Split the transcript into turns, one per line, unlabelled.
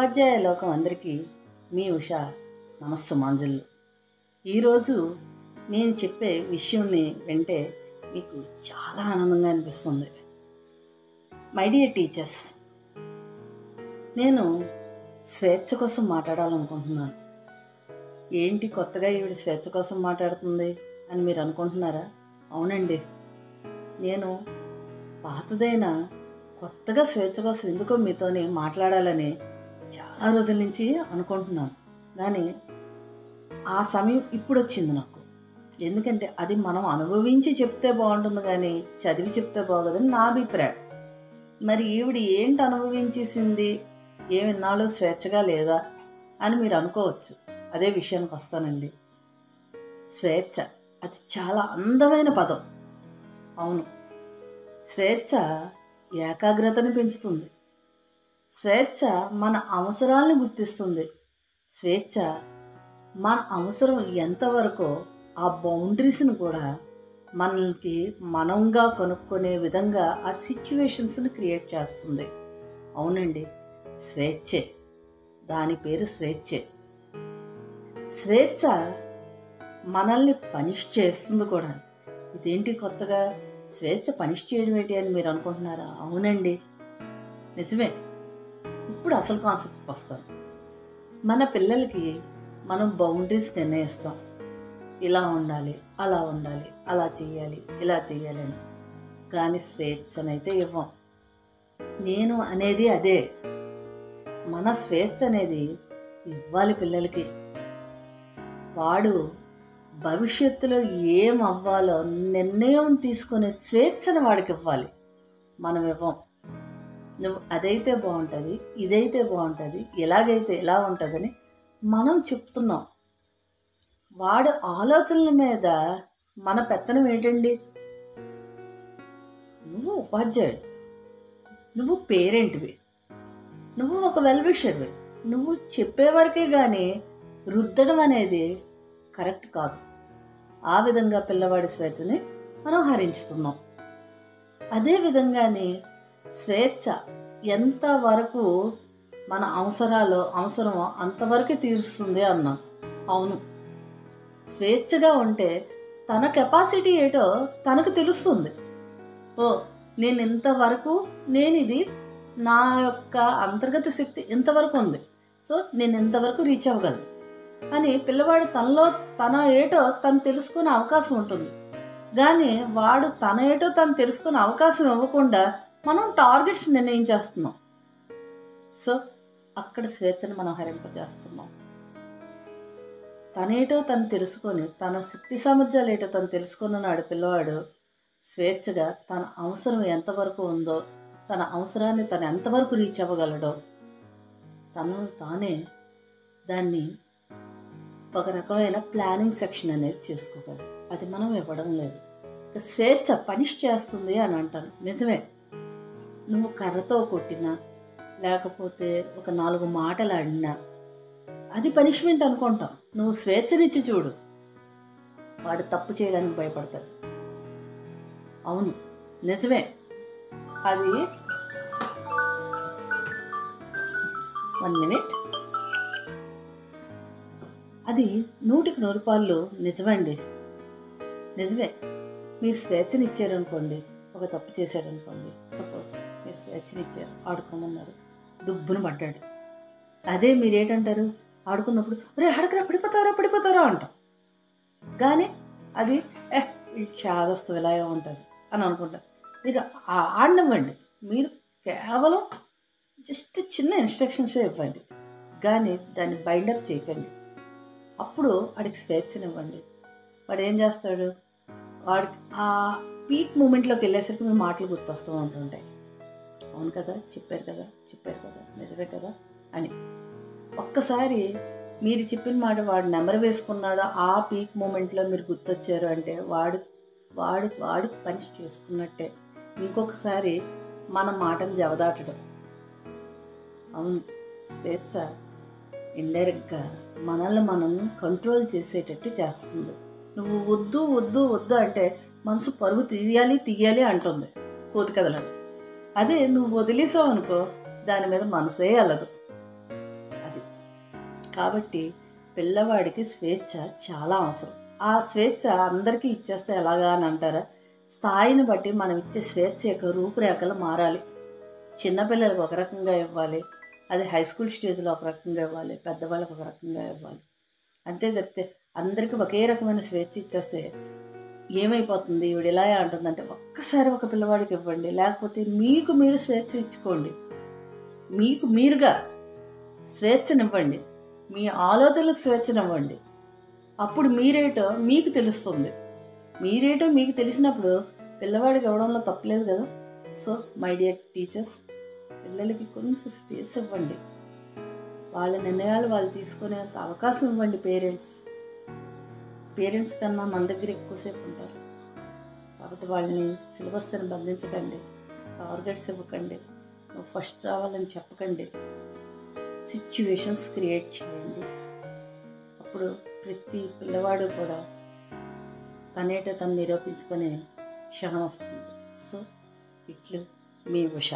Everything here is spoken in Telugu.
ఉపాధ్యాయ లోకం అందరికీ మీ ఉషా నమస్సుమాంజలు. ఈరోజు నేను చెప్పే విషయంని వింటే మీకు చాలా ఆనందంగా అనిపిస్తుంది. మై డియర్ టీచర్స్, నేను స్వేచ్ఛ కోసం మాట్లాడాలనుకుంటున్నాను. ఏంటి కొత్తగా ఈవిడ స్వేచ్ఛ కోసం మాట్లాడుతుంది అని మీరు అనుకుంటున్నారా? అవునండి, నేను పాతదైన కొత్తగా స్వేచ్ఛ కోసం ఎందుకో మీతోని మాట్లాడాలని చాలా రోజుల నుంచి అనుకుంటున్నాను. కానీ ఆ సమయం ఇప్పుడు వచ్చింది నాకు. ఎందుకంటే అది మనం అనుభవించి చెప్తే బాగుంటుంది, కానీ చదివి చెప్తే బాగోదని నా అభిప్రాయం. మరి ఈవిడ ఏంటి అనుభవించేసింది, ఏమిన్నాళ్ళు స్వేచ్ఛగా లేదా అని మీరు అనుకోవచ్చు. అదే విషయానికి వస్తానండి. స్వేచ్ఛ అది చాలా అందమైన పదం. అవును, స్వేచ్ఛ ఏకాగ్రతను పెంచుతుంది. స్వేచ్ఛ మన అవసరాలను గుర్తిస్తుంది. స్వేచ్ఛ మన అవసరం ఎంతవరకో ఆ బౌండరీస్ని కూడా మనకి మనంగా కనుక్కునే విధంగా ఆ సిచ్యువేషన్స్ని క్రియేట్ చేస్తుంది. అవునండి, స్వేచ్ఛే, దాని పేరు స్వేచ్ఛే. స్వేచ్ఛ మనల్ని పనిష్ చేస్తుంది కూడా. ఇదేంటి కొత్తగా స్వేచ్ఛ పనిష్ చేయడం ఏంటి అని మీరు అనుకుంటున్నారా? అవునండి, నిజమే. ఇప్పుడు అసలు కాన్సెప్ట్కి వస్తాను. మన పిల్లలకి మనం బౌండరీస్ నిర్ణయిస్తాం. ఇలా ఉండాలి, అలా ఉండాలి, అలా చెయ్యాలి, ఇలా చెయ్యాలి అని. కానీ స్వేచ్ఛనైతే ఇవ్వం. నేను అనేది అదే. మన స్వేచ్ఛ అనేది ఇవ్వాలి పిల్లలకి. వాడు భవిష్యత్తులో ఏం అవ్వాలో నిర్ణయం తీసుకునే స్వేచ్ఛను వాడికి ఇవ్వాలి. మనం ఇవ్వం. నువ్వు అదైతే బాగుంటుంది, ఇదైతే బాగుంటుంది, ఎలాగైతే ఎలా ఉంటుందని మనం చెప్తున్నాం. వాడు ఆలోచనల మీద మన పెత్తనం ఏంటండి? నువ్వు ఉపాధ్యాయుడు, నువ్వు పేరెంట్వి, నువ్వు ఒక వెల్ విషర్వి. నువ్వు చెప్పేవరకే కానీ రుద్దడం అనేది కరెక్ట్ కాదు. ఆ విధంగా పిల్లవాడి స్వేచ్ఛని మనం హరించుతున్నాం. అదేవిధంగానే స్వేచ్ఛ ఎంతవరకు మన అవసరమో అంతవరకు తీరుస్తుంది అన్నాం. అవును, స్వేచ్ఛగా ఉంటే తన కెపాసిటీ ఏటో తనకు తెలుస్తుంది. నేను ఇంతవరకు, ఇది నా యొక్క అంతర్గత శక్తి ఇంతవరకు ఉంది, సో నేను ఇంతవరకు రీచ్ అవ్వగలను అని పిల్లవాడు తనలో తన ఏటో తను తెలుసుకునే అవకాశం ఉంటుంది. కానీ వాడు తన ఏటో తను తెలుసుకునే అవకాశం ఇవ్వకుండా మనం టార్గెట్స్ నిర్ణయించేస్తున్నాం. సో అక్కడ స్వేచ్ఛను మనం హరింపజేస్తున్నాం. తనేటో తను తెలుసుకొని, తన శక్తి సామర్థ్యాలు ఏటో తను తెలుసుకున్నాడు పిల్లవాడు. స్వేచ్ఛగా తన అవసరం ఎంతవరకు ఉందో, తన అవసరాన్ని తను ఎంతవరకు రీచ్ అవ్వగలడో తనను తానే దాన్ని ఒక రకమైన ప్లానింగ్ సెక్షన్ అనేది చేసుకోగలడు. అది మనం ఇవ్వడం లేదు. స్వేచ్ఛ పనిష్ చేస్తుంది అని అంటాను. నిజమే. నువ్వు కర్రతో కొట్టినా, లేకపోతే ఒక 4 మాటలు ఆడినా అది పనిష్మెంట్ అనుకుంటాం. నువ్వు స్వేచ్ఛనిచ్చి చూడు, వాడు తప్పు చేయడానికి భయపడతాడు. అవును, నిజమే. అది 1 minute. అది 100కి 100 రూపాయలు నిజమండి. నిజమే. మీరు స్వేచ్ఛనిచ్చారనుకోండి, ఒక తప్పు చేశారనుకోండి, సపోజ్ మీరు స్వేచ్ఛనిచ్చారు, ఆడుకోమన్నారు, దుబ్బును పడ్డాడు. అదే మీరేంటంటారు? ఆడుకున్నప్పుడు రే ఆడకరా, పడిపోతారా అంటాం. కానీ అది చాదస్తు ఇలా ఉంటుంది అని అనుకుంటారు. మీరు ఆడనివ్వండి, మీరు కేవలం జస్ట్ చిన్న ఇన్స్ట్రక్షన్సే ఇవ్వండి, కానీ దాన్ని బైండప్ చేయకండి. అప్పుడు వాడికి స్వేచ్ఛనివ్వండి. వాడు ఏం చేస్తాడు? వాడికి ఆ పీక్ మూమెంట్లోకి వెళ్ళేసరికి మీ మాటలు గుర్తొస్తూ ఉంటుంటాయి. అవును కదా, చెప్పారు కదా, నిజమే కదా అని. ఒక్కసారి మీరు చెప్పిన మాట వాడు నెమరు వేసుకున్నాడో, ఆ పీక్ మూమెంట్లో మీరు గుర్తొచ్చారు అంటే వాడు పని చేసుకున్నట్టే. ఇంకొకసారి మన మాటను జవదాటడం. అవును, స్వేచ్ఛ ఇండైరెక్ట్గా మనల్ని మనం కంట్రోల్ చేసేటట్టు చేస్తుంది. నువ్వు వద్దు అంటే మనసు పరుగు తీయాలి అంటుంది కోతి కదలని. అదే నువ్వు వదిలేసావు అనుకో, దాని మీద మనసే వెళ్ళదు. కాబట్టి పిల్లవాడికి స్వేచ్ఛ చాలా అవసరం. ఆ స్వేచ్ఛ అందరికీ ఇచ్చేస్తే ఎలాగా అని అంటారా? స్థాయిని బట్టి మనం ఇచ్చే స్వేచ్ఛ యొక్క రూపురేఖలు మారాలి. చిన్నపిల్లలకు ఒక రకంగా ఇవ్వాలి, అది హై స్కూల్ స్టేజ్లో ఒక రకంగా ఇవ్వాలి, పెద్దవాళ్ళకి ఒక రకంగా ఇవ్వాలి. అంతే చెప్తే అందరికీ ఒకే రకమైన స్వేచ్ఛ ఇచ్చేస్తే ఏమైపోతుంది, ఈవిడ ఇలా అంటుందంటే ఒక్కసారి ఒక పిల్లవాడికి ఇవ్వండి, లేకపోతే మీకు మీరు స్వేచ్ఛ ఇచ్చుకోండి. మీకు మీరుగా స్వేచ్ఛనివ్వండి, మీ ఆలోచనలకు స్వేచ్ఛనివ్వండి. అప్పుడు మీరేటో మీకు తెలుస్తుంది. మీరేటో మీకు తెలిసినప్పుడు పిల్లవాడికి ఇవ్వడంలో తప్పులేదు కదా. సో మై డియర్ టీచర్స్, పిల్లలకి కొంచెం స్పేస్ ఇవ్వండి. వాళ్ళ నిర్ణయాలు వాళ్ళు తీసుకునేంత అవకాశం ఇవ్వండి. పేరెంట్స్ కన్నా మన దగ్గర ఎక్కువసేపు ఉంటారు కాబట్టి వాళ్ళని సిలబస్ని బంధించకండి, టార్గెట్స్ ఇవ్వకండి, నువ్వు ఫస్ట్ రావాలని చెప్పకండి. సిచ్యువేషన్స్ క్రియేట్ చేయండి. అప్పుడు ప్రతి పిల్లవాడు కూడా తనేట తను నిరూపించుకునే క్షణం వస్తుంది. సో ఇట్లు మీ ఉష.